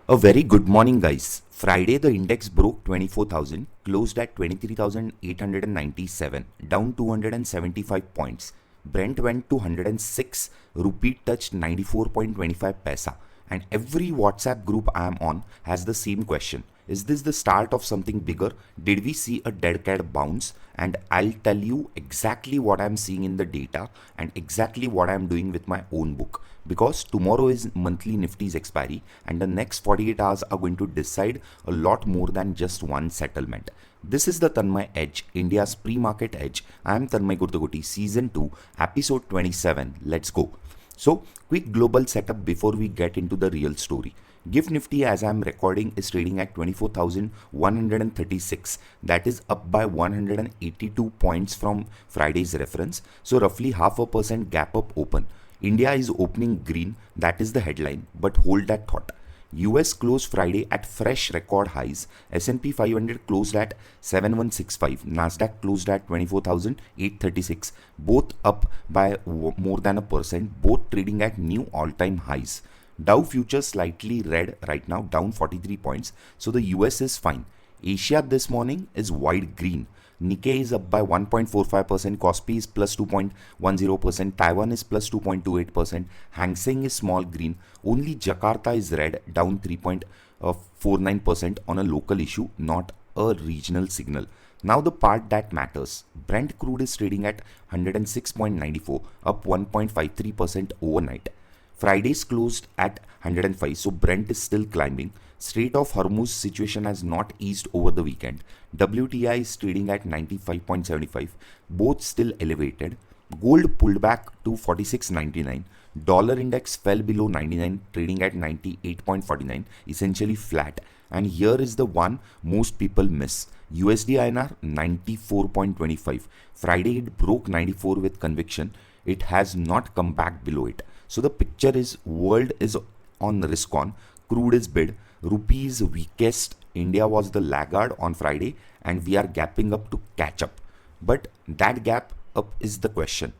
A very good morning, guys. Friday, the index broke 24,000, closed at 23,897, down 275 points. Brent went to 106, Rupee touched 94.25 paisa. And every WhatsApp group I am on has the same question. Is this the start of something bigger? Did we see a dead cat bounce? And I'll tell you exactly what I'm seeing in the data and exactly what I'm doing with my own book. Because tomorrow is monthly Nifty's expiry and the next 48 hours are going to decide a lot more than just one settlement. This is the Tanmay Edge, India's pre-market edge. I am Tanmay Gurtagoti, Season 2, Episode 27. Let's go. So, quick global setup before we get into the real story. GIFT Nifty as I am recording is trading at 24,136. That is up by 182 points from Friday's reference. So, roughly 0.5% gap up open. India is opening green, that is the headline, but hold that thought. US closed Friday at fresh record highs. S&P 500 closed at 7165. Nasdaq closed at 24,836. Both up by more than a percent, both trading at new all-time highs. Dow futures slightly red right now, down 43 points. So the US is fine. Asia this morning is wide green. Nikkei is up by 1.45%, Kospi is plus 2.10%, Taiwan is plus 2.28%, Hang Seng is small green, only Jakarta is red, down 3.49% on a local issue, not a regional signal. Now the part that matters. Brent crude is trading at 106.94, up 1.53% overnight. Friday's closed at 105, so Brent is still climbing. Strait of Hormuz situation has not eased over the weekend. WTI is trading at 95.75, both still elevated. Gold pulled back to 46.99. Dollar index fell below 99, trading at 98.49, essentially flat. And here is the one most people miss. USD INR 94.25. Friday it broke 94 with conviction. It has not come back below it. So the picture is world is on risk on, crude is bid, rupee is weakest, India was the laggard on Friday and we are gapping up to catch up. But that gap up is the question.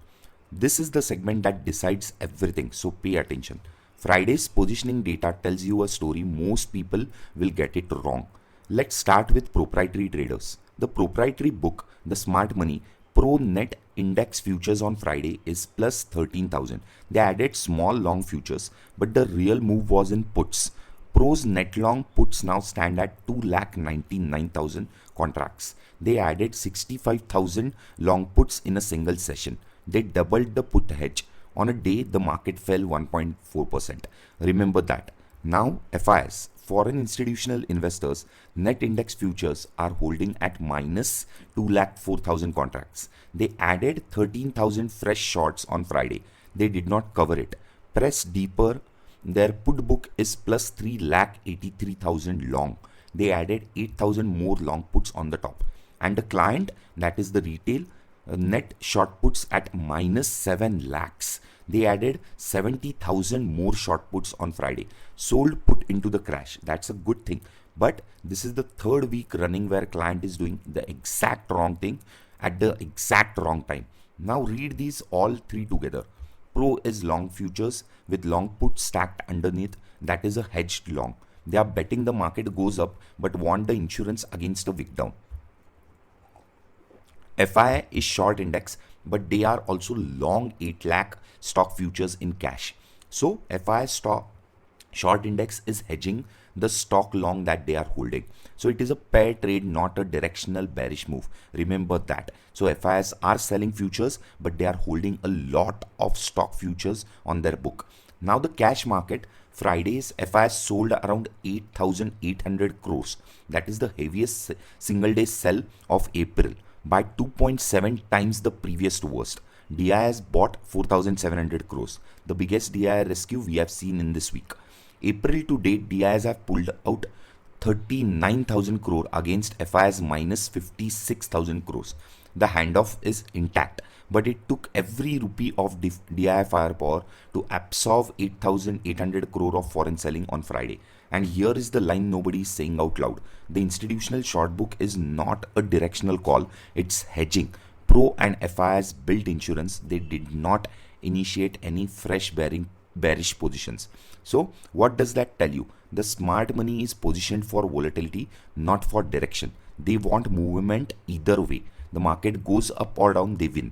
This is the segment that decides everything, so pay attention. Friday's positioning data tells you a story most people will get it wrong. Let's start with proprietary traders. The proprietary book, the Smart Money Pro Net Index futures on Friday is plus 13,000. They added small long futures, but the real move was in puts. Pro's net long puts now stand at 2,99,000 contracts. They added 65,000 long puts in a single session. They doubled the put hedge. On a day, the market fell 1.4%. Remember that. Now, FIS, foreign institutional investors, net index futures are holding at minus 204,000 contracts. They added 13,000 fresh shorts on Friday. They did not cover it. Press deeper. Their put book is plus 3,83,000 long. They added 8,000 more long puts on the top. And the client, that is the retail, net short puts at minus 7 lakhs. They added 70,000 more short puts on Friday. Sold put into the crash. That's a good thing. But this is the third week running where client is doing the exact wrong thing at the exact wrong time. Now read these all three together. Pro is long futures with long puts stacked underneath. That is a hedged long. They are betting the market goes up but want the insurance against a wick down. FI is short index, but they are also long 8 lakh stock futures in cash. So FI stock short index is hedging the stock long that they are holding. So it is a pair trade, not a directional bearish move. Remember that. So FIs are selling futures, but they are holding a lot of stock futures on their book. Now the cash market, Friday's FIs sold around 8,800 crores. That is the heaviest single day sell of April, by 2.7 times the previous to worst. DI has bought 4,700 crores, the biggest DI rescue we have seen in this week. April to date, DIs have pulled out 39,000 crore against FIs minus 56,000 crores. The handoff is intact, but it took every rupee of DI firepower to absorb 8,800 crore of foreign selling on Friday. And here is the line nobody is saying out loud. The institutional short book is not a directional call, it's hedging. Pro and FIs built insurance, they did not initiate any fresh bearish positions. So what does that tell you? The smart money is positioned for volatility, not for direction. They want movement either way. The market goes up or down, they win.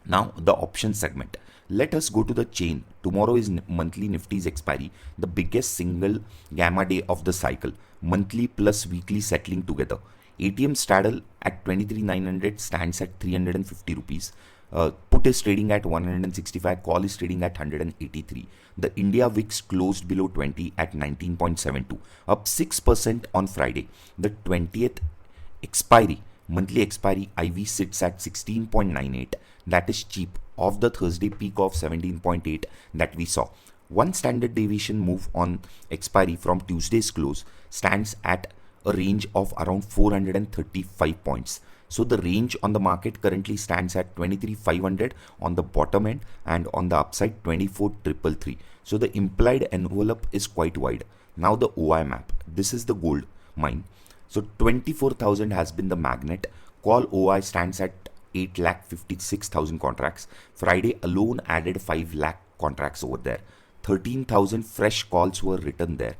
Now the option segment. Let us go to the chain. Tomorrow is monthly Nifty's expiry, the biggest single gamma day of the cycle. Monthly plus weekly settling together. ATM straddle at 23,900 stands at 350 rupees. Put is trading at 165, call is trading at 183. The India VIX closed below 20 at 19.72, up 6% on Friday. The 20th expiry, monthly expiry IV sits at 16.98. That is cheap of the Thursday peak of 17.8 that we saw. One standard deviation move on expiry from Tuesday's close stands at a range of around 435 points. So the range on the market currently stands at 23,500 on the bottom end and on the upside 24,333. So the implied envelope is quite wide. Now the OI map. This is the gold mine. So 24,000 has been the magnet. Call OI stands at 8,56,000 contracts. Friday alone added 5 lakh contracts over there. 13,000 fresh calls were written there.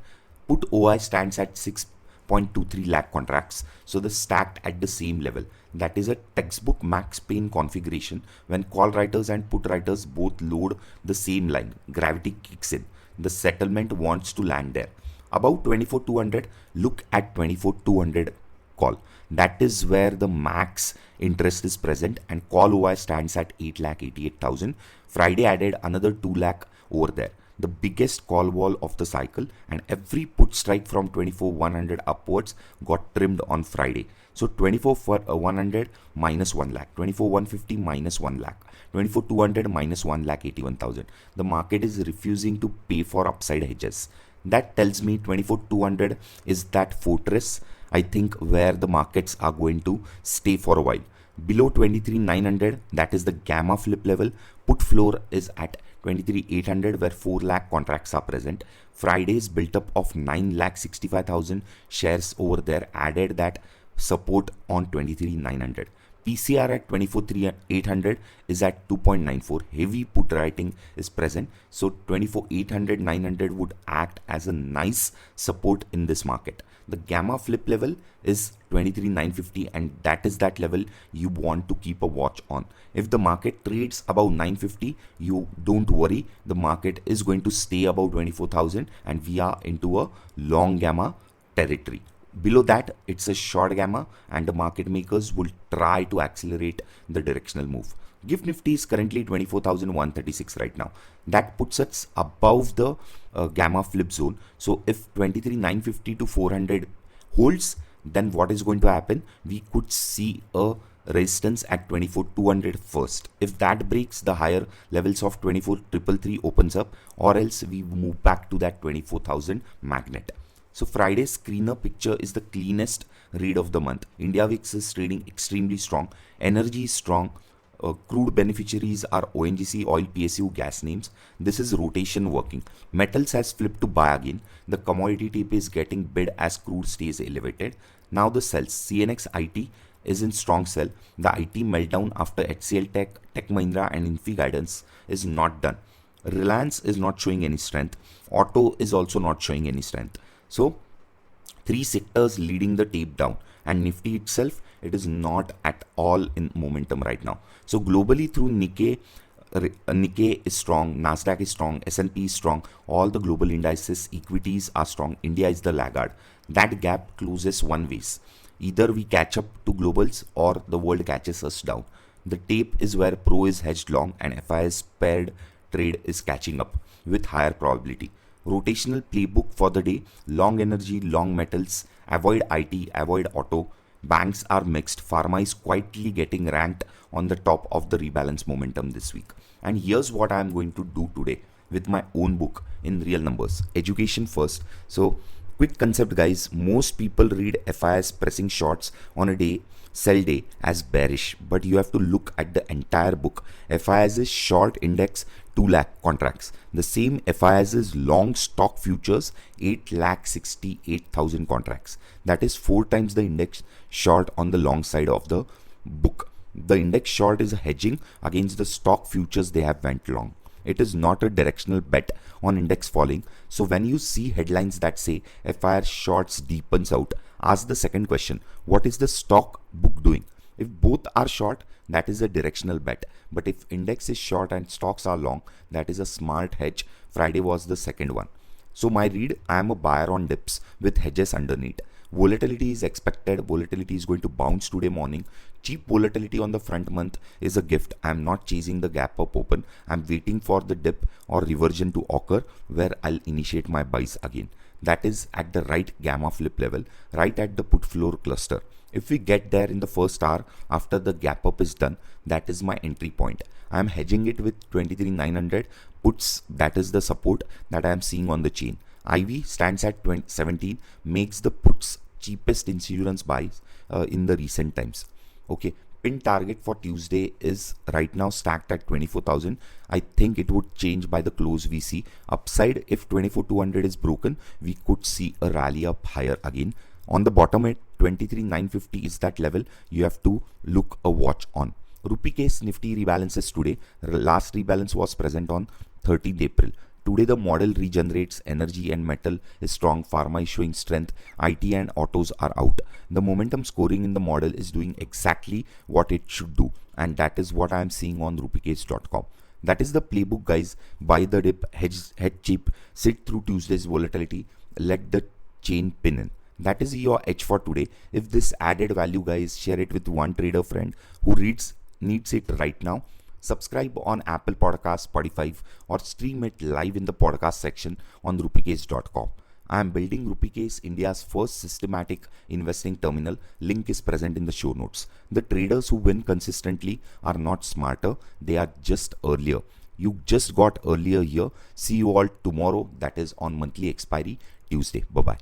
Put OI stands at 6.23 lakh contracts. So the stacked at the same level. That is a textbook Max Payne configuration. When call writers and put writers both load the same line, gravity kicks in. The settlement wants to land there. About 24,200, look at 24,200 call. That is where the max interest is present, and call OI stands at 8,88,000. Friday added another 2 lakh over there. The biggest call wall of the cycle, and every put strike from 24,100 upwards got trimmed on Friday. So 24,100 minus 1 lakh, 24,150 minus 1 lakh, 24,200 minus 1 lakh 81,000. The market is refusing to pay for upside hedges. That tells me 24,200 is that fortress, I think, where the markets are going to stay for a while. Below 23,900, that is the gamma flip level. Put floor is at 23,800, where 4 lakh contracts are present. Friday's built up of 9,65,000 shares over there added that support on 23,900. PCR at 24,800 is at 2.94. Heavy put writing is present. So 24,800, 900 would act as a nice support in this market. The gamma flip level is 23,950, and that is that level you want to keep a watch on. If the market trades above 950, you don't worry. The market is going to stay above 24,000 and we are into a long gamma territory. Below that, it's a short gamma, and the market makers will try to accelerate the directional move. GIFT Nifty is currently 24,136 right now. That puts us above the gamma flip zone. So if 23,950 to 400 holds, then what is going to happen? We could see a resistance at 24,200 first. If that breaks, the higher levels of 24,333 opens up, or else we move back to that 24,000 magnet. So Friday's screener picture is the cleanest read of the month. India VIX is trading extremely strong. Energy is strong. Crude beneficiaries are ONGC, oil, PSU, gas names. This is rotation working. Metals has flipped to buy again. The commodity tape is getting bid as crude stays elevated. Now the sells. CNX IT is in strong sell. The IT meltdown after HCL Tech, Tech Mahindra and Infi guidance is not done. Reliance is not showing any strength. Auto is also not showing any strength. So 3 sectors leading the tape down, and Nifty itself, it is not at all in momentum right now. So globally through Nikkei is strong, Nasdaq is strong, S&P is strong, all the global indices, equities are strong. India is the laggard. That gap closes one ways. Either we catch up to globals or the world catches us down. The tape is where Pro is hedged long and FIS paired trade is catching up with higher probability. Rotational playbook for the day: long energy, long metals, avoid IT, avoid auto. Banks are mixed. Pharma is quietly getting ranked on the top of the rebalance momentum this week. And here's what I'm going to do today with my own book in real numbers. Education first. So quick concept, guys. Most people read FIS pressing shorts on a day, sell day as bearish, but you have to look at the entire book. FIS is short index 2 lakh contracts. The same FIS is long stock futures 8,68,000 contracts. That is 4 times the index short on the long side of the book. The index short is a hedging against the stock futures they have went long. It is not a directional bet on index falling. So when you see headlines that say FIR shorts deepens out, ask the second question, what is the stock book doing? If both are short, that is a directional bet. But if index is short and stocks are long, that is a smart hedge. Friday was the second one. So my read, I am a buyer on dips with hedges underneath. Volatility is expected. Volatility is going to bounce today morning. Cheap volatility on the front month is a gift. I am not chasing the gap up open. I am waiting for the dip or reversion to occur where I'll initiate my buys again. That is at the right gamma flip level, right at the put floor cluster. If we get there in the first hour after the gap up is done, that is my entry point. I am hedging it with 23,900 puts. That is the support that I am seeing on the chain. IV stands at 17, makes the puts cheapest insurance buys in the recent times. Okay, pin target for Tuesday is right now stacked at 24,000. I think it would change by the close we see. Upside, if 24,200 is broken, we could see a rally up higher again. On the bottom at 23,950 is that level you have to look a watch on. Rupee case Nifty rebalances today. Last rebalance was present on 13th April. Today the model regenerates. Energy and metal is strong. Pharma is showing strength. IT and autos are out. The momentum scoring in the model is doing exactly what it should do, and that is what I am seeing on rupeecase.com. That is the playbook, guys. Buy the dip, hedge cheap, sit through Tuesday's volatility, let the chain pin in. That is your edge for today. If this added value, guys, share it with one trader friend who needs it right now. Subscribe on Apple Podcasts, Spotify, or stream it live in the podcast section on rupeecase.com. I am building Rupeecase, India's first systematic investing terminal. Link is present in the show notes. The traders who win consistently are not smarter, they are just earlier. You just got earlier here. See you all tomorrow, that is on monthly expiry Tuesday. Bye-bye.